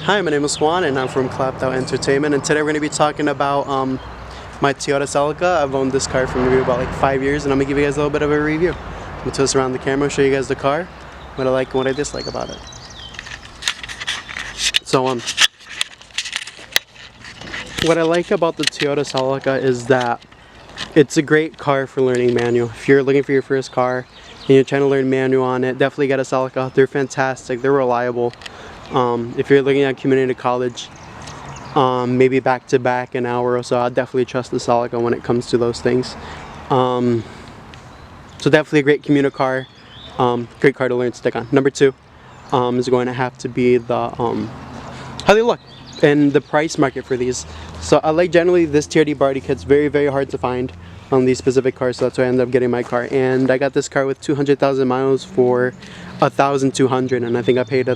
Hi, my name is Juan and I'm from Clapped Out Entertainment, and today we're going to be talking about my Toyota Celica. I've owned this car for maybe about like 5 years, and I'm going to give you guys a little bit of a review. I'm going to twist around the camera, show you guys the car, what I like and what I dislike about it. So what I like about the Toyota Celica is that it's a great car for learning manual. If you're looking for your first car and you're trying to learn manual on it, definitely get a Celica. They're fantastic, they're reliable. If you're looking at community college, maybe back to back an hour or so, I'd definitely trust the Celica when it comes to those things. So definitely a great commuter car, great car to learn to stick on. Number two is going to have to be the how they look and the price market for these. So I like generally this TRD body kit's very hard to find on these specific cars, so that's why I ended up getting my car. And I got this car with 200,000 miles for 1,200, and I think I paid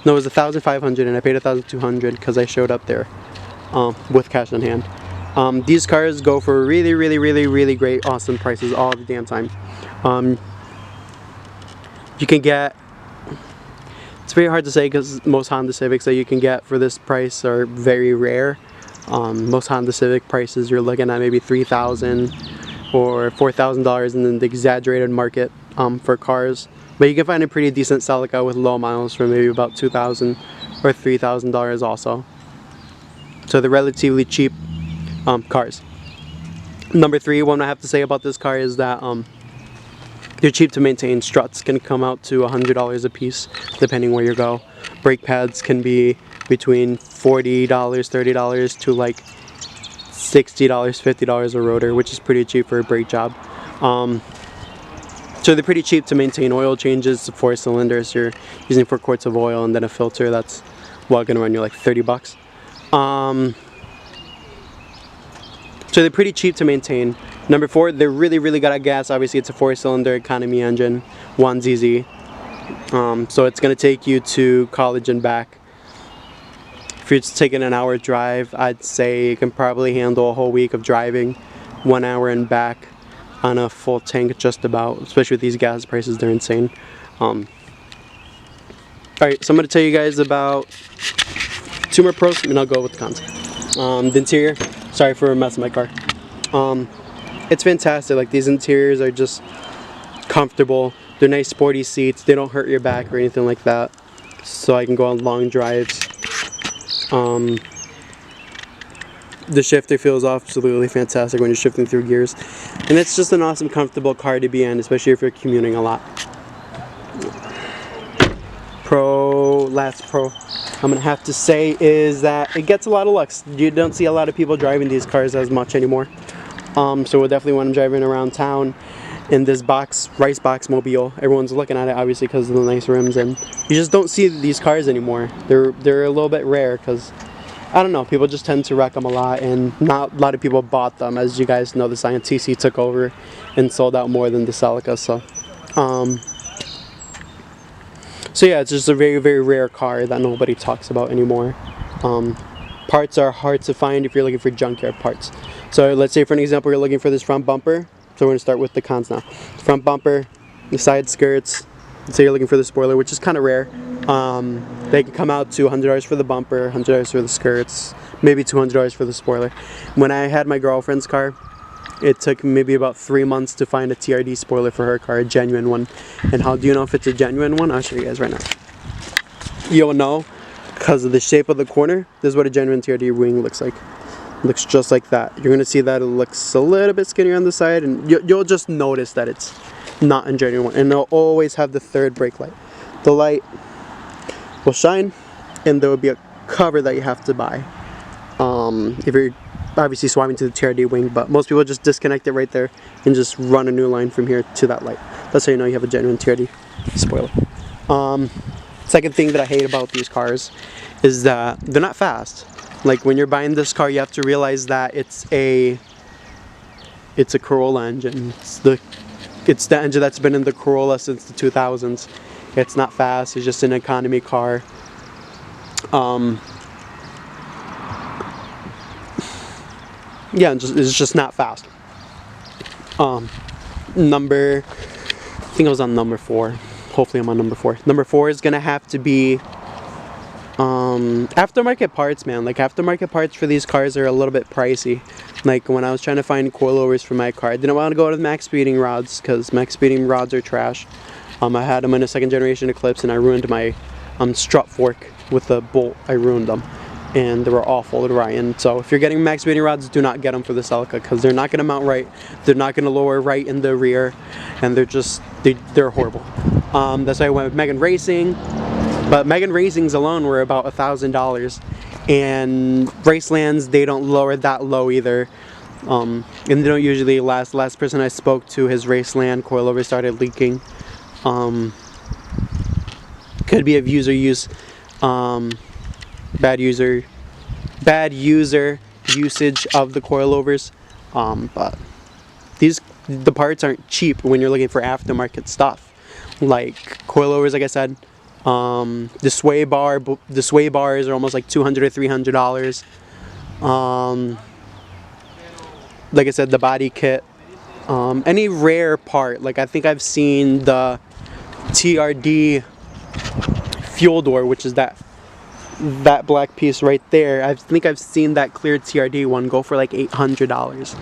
no, it was 1,500 and I paid 1,200 because I showed up there with cash on hand. These cars go for really great, awesome prices all the damn time. You can get, it's very hard to say because most Honda Civics that you can get for this price are very rare. Most Honda Civic prices you're looking at maybe $3,000 or $4,000 in the exaggerated market for cars. But you can find a pretty decent Celica with low miles for maybe about $2,000 or $3,000 also. So they're relatively cheap cars. Number three, what I have to say about this car is that they're cheap to maintain. Struts can come out to $100 a piece depending where you go. Brake pads can be between $40, $30 to like $60, $50 a rotor, which is pretty cheap for a brake job. So they're pretty cheap to maintain. Oil changes, 4 cylinders, you're using 4 quarts of oil and then a filter, that's going to run you like 30 bucks. So they're pretty cheap to maintain. Number four, they're really good at gas. Obviously it's a 4-cylinder economy engine, 1ZZ. So it's going to take you to college and back. If you're just taking an hour drive, I'd say you can probably handle a whole week of driving, 1 hour and back on a full tank just about, especially with these gas prices, they're insane. Alright, so I'm going to tell you guys about 2 more pros and I'll go with the cons. The interior, sorry for messing my car. It's fantastic. Like, these interiors are just comfortable. They're nice sporty seats, they don't hurt your back or anything like that, so I can go on long drives. The shifter feels absolutely fantastic when you're shifting through gears, and it's just an awesome, comfortable car to be in, especially if you're commuting a lot. Last pro I'm gonna have to say is that it gets a lot of looks. You don't see a lot of people driving these cars as much anymore. So we'll definitely, when I'm driving around town in this rice box mobile, everyone's looking at it obviously because of the nice rims, and you just don't see these cars anymore. They're a little bit rare because, I don't know, people just tend to wreck them a lot, and not a lot of people bought them. As you guys know, the Scion TC took over and sold out more than the Celica. So yeah, it's just a very rare car that nobody talks about anymore. Parts are hard to find if you're looking for junkyard parts. So let's say, for an example, you're looking for this front bumper. So we're going to start with the cons now. Front bumper, the side skirts. Let's say you're looking for the spoiler, which is kind of rare. They can come out to $100 for the bumper, $100 for the skirts, maybe $200 for the spoiler. When I had my girlfriend's car, it took maybe about 3 months to find a TRD spoiler for her car, a genuine one. And how do you know if it's a genuine one? I'll show you guys right now. You'll know because of the shape of the corner. This is what a genuine TRD wing looks like. It looks just like that. You're going to see that it looks a little bit skinnier on the side, and you'll just notice that it's not a genuine one. And they'll always have the third brake light. The light will shine, and there will be a cover that you have to buy if you're obviously swapping to the TRD wing, but most people just disconnect it right there and just run a new line from here to that light. That's how you know you have a genuine TRD spoiler. Second thing that I hate about these cars is that they're not fast. Like, when you're buying this car, you have to realize that it's a Corolla engine. It's the engine that's been in the Corolla since the 2000s. It's not fast. It's just an economy car. Yeah, it's just not fast. I think I was on number 4. Hopefully I'm on number 4. Number 4 is gonna have to be Aftermarket parts, man. Like, aftermarket parts for these cars are a little bit pricey. Like, when I was trying to find coilovers for my car, I didn't want to go with max speeding rods because max speeding rods are trash. I had them in a second generation Eclipse, and I ruined my strut fork with a bolt. I ruined them, and they were awful to ride in. So if you're getting max speeding rods, do not get them for the Celica because they're not going to mount right. They're not going to lower right in the rear, and they're horrible. That's why I went with Megan Racing. But Megan Racing's alone were about $1,000, and Racelands, they don't lower that low either, and they don't usually last. The last person I spoke to, his Raceland coilover started leaking. Could be of user use, bad user usage of the coilovers, but the parts aren't cheap when you're looking for aftermarket stuff, like coilovers. Like I said. The sway bars are almost like $200 or $300. Like I said, the body kit. Any rare part, like I think I've seen the TRD fuel door, which is that black piece right there. I think I've seen that clear TRD one go for like $800.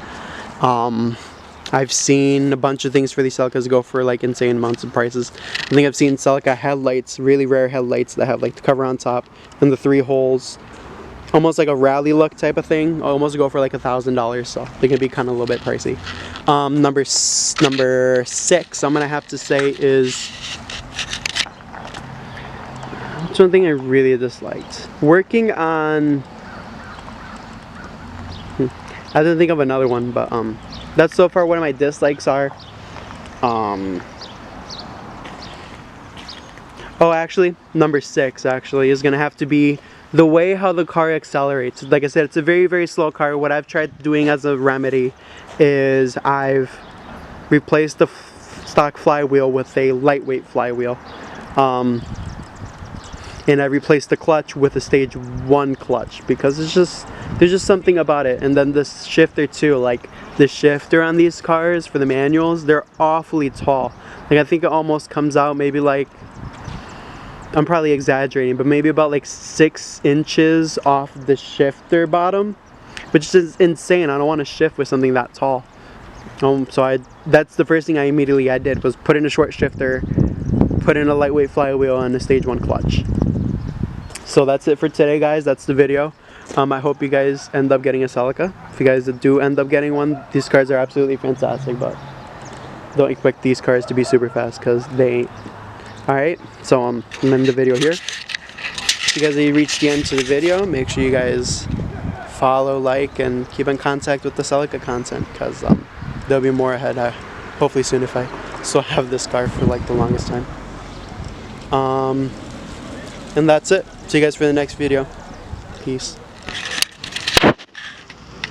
I've seen a bunch of things for these Celicas go for like insane amounts of prices. I think I've seen Celica headlights, really rare headlights that have like the cover on top and the 3 holes, almost like a rally look type of thing, almost go for like $1,000. So they can be kind of a little bit pricey. Number 6, I'm gonna have to say is, it's one thing I really disliked. Working on, I didn't think of another one, but that's so far what my dislikes are. Oh, actually, number 6 actually is gonna have to be the way how the car accelerates. Like I said, it's a very, very slow car. What I've tried doing as a remedy is I've replaced the stock flywheel with a lightweight flywheel. And I replaced the clutch with a stage 1 clutch because there's just something about it. And then the shifter too, like the shifter on these cars for the manuals, they're awfully tall. Like I think it almost comes out maybe like, I'm probably exaggerating, but maybe about like 6 inches off the shifter bottom, which is insane. I don't want to shift with something that tall. So that's the first thing I immediately did was put in a short shifter, put in a lightweight flywheel and a stage 1 clutch. So that's it for today, guys. That's the video. I hope you guys end up getting a Celica. If you guys do end up getting one, these cars are absolutely fantastic, but don't expect these cars to be super fast because they ain't. Alright, so I'm ending the video here. If you guys reached the end of the video, make sure you guys follow, like, and keep in contact with the Celica content because there'll be more ahead, hopefully soon if I still have this car for like the longest time. And that's it. See you guys for the next video. Peace.